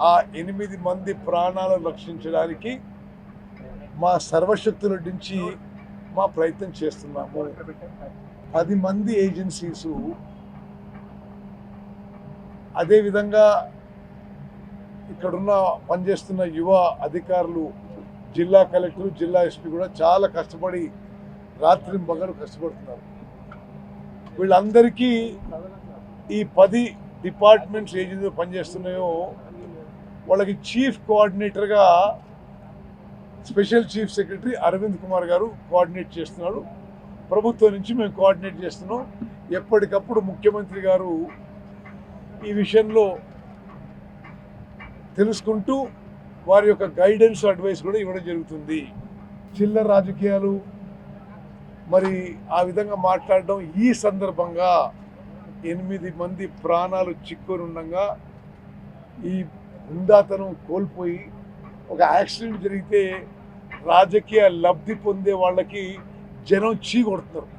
ఆ 8 మంది ప్రాణాలను రక్షించడానికి మా సర్వశక్తుల నుంచి మా ప్రయత్నం చేస్తున్నాము. 10 మంది ఏజెన్సీసు, అదేవిధంగా ఇక్కడున్న పనిచేస్తున్న యువ అధికారులు, జిల్లా కలెక్టర్, జిల్లా ఎస్పీ కూడా చాలా కష్టపడి రాత్రి పగలు కష్టపడుతున్నారు. వీళ్ళందరికీ ఈ 10 డిపార్ట్మెంట్స్ ఏజెన్సీలో పనిచేస్తున్నాయో వాళ్ళకి చీఫ్ కోఆర్డినేటర్గా special chief secretary Aravind Kumar గారు కోఆర్డినేట్ చేస్తున్నాడు. ప్రభుత్వం నుంచి మేము కోఆర్డినేట్ చేస్తున్నాం. ఎప్పటికప్పుడు ముఖ్యమంత్రి గారు ఈ విషయంలో తెలుసుకుంటూ వారి యొక్క గైడెన్స్ అడ్వైస్ కూడా ఇవ్వడం జరుగుతుంది. చిల్లర రాజకీయాలు మరి ఆ విధంగా మాట్లాడడం, ఈ సందర్భంగా 8 మంది ప్రాణాలు చిక్కుని ఉండగా ఈ హుందాతనం కోల్పోయి ఒక యాక్సిడెంట్ జరిగితే రాజకీయ లబ్ధి పొందే వాళ్ళకి జనం చీ కొడుతున్నారు.